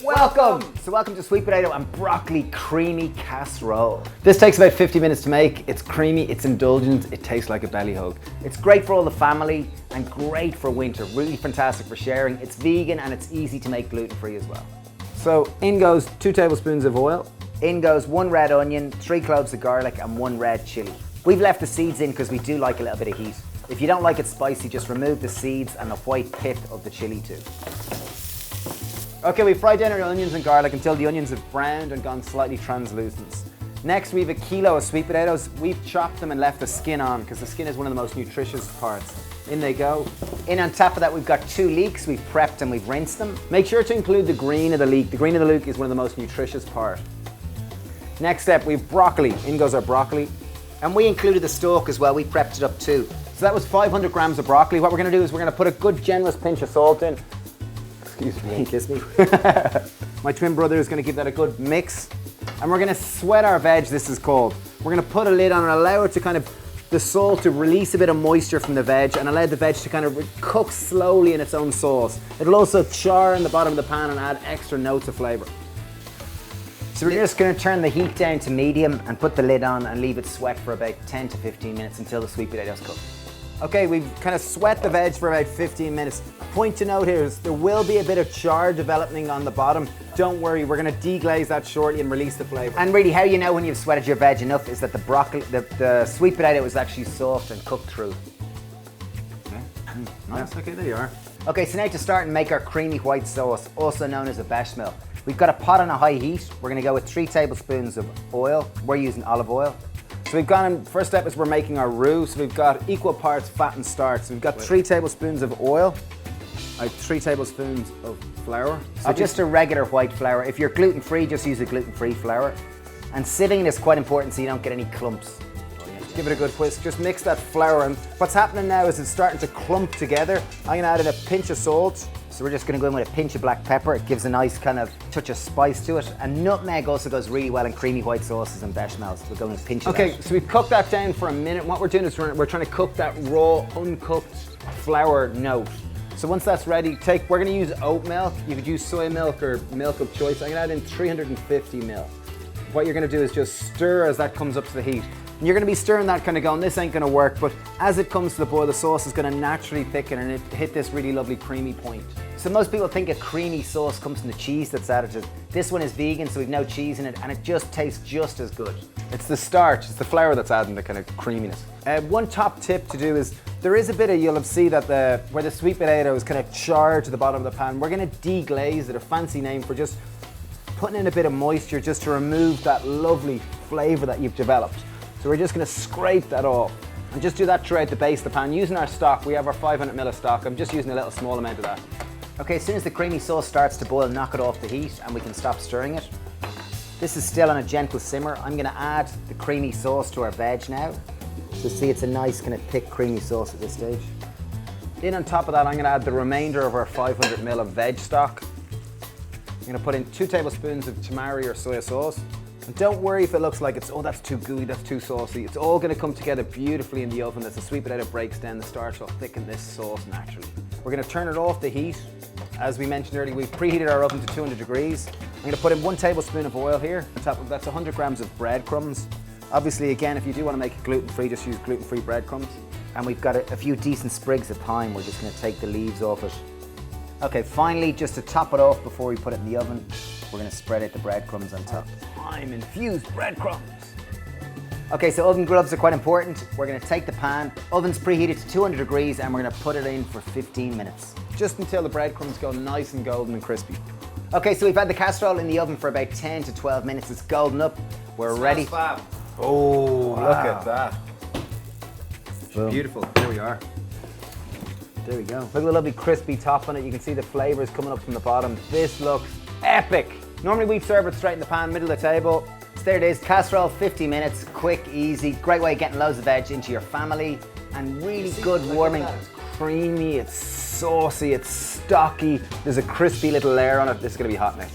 Welcome! So welcome to sweet potato and broccoli creamy casserole. This takes about 50 minutes to make. It's creamy, it's indulgent, it tastes like a belly hug. It's great for all the family and great for winter. Really fantastic for sharing. It's vegan and it's easy to make gluten-free as well. So in goes 2 tablespoons of oil. In goes 1 red onion, 3 cloves of garlic and 1 red chilli. We've left the seeds in because we do like a little bit of heat. If you don't like it spicy, just remove the seeds and the white pith of the chilli too. Okay, we fried down our onions and garlic until the onions have browned and gone slightly translucent. Next, we have a kilo of sweet potatoes. We've chopped them and left the skin on because the skin is one of the most nutritious parts. In they go. In on top of that, we've got 2 leeks. We've prepped and we've rinsed them. Make sure to include the green of the leek. The green of the leek is one of the most nutritious part. Next step, we have broccoli. In goes our broccoli. And we included the stalk as well. We prepped it up too. So that was 500 grams of broccoli. What we're going to do is we're going to put a good generous pinch of salt in. Excuse me, kiss me. My twin brother is going to give that a good mix. And we're going to sweat our veg, this is called. We're going to put a lid on and allow it to kind of, the salt to release a bit of moisture from the veg and allow the veg to kind of cook slowly in its own sauce. It'll also char in the bottom of the pan and add extra notes of flavour. So we're just going to turn the heat down to medium and put the lid on and leave it sweat for about 10 to 15 minutes until the sweet potatoes cook. Okay, we've kind of sweat the veg for about 15 minutes. Point to note here is there will be a bit of char developing on the bottom. Don't worry, we're going to deglaze that shortly and release the flavour. And really, how you know when you've sweated your veg enough is that the broccoli, the sweet potato is actually soft and cooked through. Okay, nice. Okay, there you are. Okay, so now to start and make our creamy white sauce, also known as a bechamel. We've got a pot on a high heat. We're going to go with 3 tablespoons of oil. We're using olive oil. So we've gone in, first step is we're making our roux. So we've got equal parts fat and starch. So we've got 3 tablespoons of oil, 3 tablespoons of flour. So just a regular white flour. If you're gluten-free, just use a gluten-free flour. And sieving is quite important so you don't get any clumps. Give it a good whisk, just mix that flour and what's happening now is it's starting to clump together. I'm gonna add in a pinch of salt. So we're just gonna go in with a pinch of black pepper. It gives a nice kind of touch of spice to it. And nutmeg also goes really well in creamy white sauces and bechamels. We're going to pinch it out. Okay, so we've cooked that down for a minute. What we're doing is we're trying to cook that raw, uncooked flour note. So once that's ready, we're gonna use oat milk. You could use soy milk or milk of choice. I'm gonna add in 350 ml. What you're gonna do is just stir as that comes up to the heat. And you're going to be stirring that kind of going, this ain't going to work, but as it comes to the boil, the sauce is going to naturally thicken and it hit this really lovely creamy point. So most people think a creamy sauce comes from the cheese that's added to it. This one is vegan, so we've no cheese in it, and it just tastes just as good. It's the starch, it's the flour that's adding the kind of creaminess. One top tip to do is, there is a bit of, you'll see that where the sweet potato is kind of charred to the bottom of the pan, we're going to deglaze it, a fancy name for just putting in a bit of moisture just to remove that lovely flavour that you've developed. So we're just going to scrape that off and just do that throughout the base of the pan. Using our stock, we have our 500 ml of stock. I'm just using a little small amount of that. Okay, as soon as the creamy sauce starts to boil, knock it off the heat and we can stop stirring it. This is still on a gentle simmer. I'm going to add the creamy sauce to our veg now. So see, it's a nice kind of thick creamy sauce at this stage. In on top of that, I'm going to add the remainder of our 500 ml of veg stock. I'm going to put in 2 tablespoons of tamari or soy sauce. And don't worry if it looks like oh, that's too gooey, that's too saucy. It's all going to come together beautifully in the oven as the sweet potato breaks down. The starch will thicken this sauce naturally. We're going to turn it off the heat. As we mentioned earlier, we've preheated our oven to 200 degrees. I'm going to put in 1 tablespoon of oil here. On top of that's 100 grams of breadcrumbs. Obviously, again, if you do want to make it gluten-free, just use gluten-free breadcrumbs. And we've got a few decent sprigs of thyme. We're just going to take the leaves off it. Okay, finally, just to top it off before we put it in the oven, we're going to spread out the breadcrumbs on top. Thyme-infused breadcrumbs. Okay, so oven gloves are quite important. We're going to take the pan, oven's preheated to 200 degrees, and we're going to put it in for 15 minutes. Just until the breadcrumbs go nice and golden and crispy. Okay, so we've had the casserole in the oven for about 10 to 12 minutes. It's golden up. We're ready. Fab. Oh, wow. Look at that. Boom. Beautiful. There we are. There we go. Look at the lovely crispy top on it. You can see the flavors coming up from the bottom. This looks epic. Normally we'd serve it straight in the pan, middle of the table. So there it is, casserole, 50 minutes, quick, easy, great way of getting loads of veg into your family, and really good warming. It's creamy, it's saucy, it's stocky. There's a crispy little layer on it. This is gonna be hot now.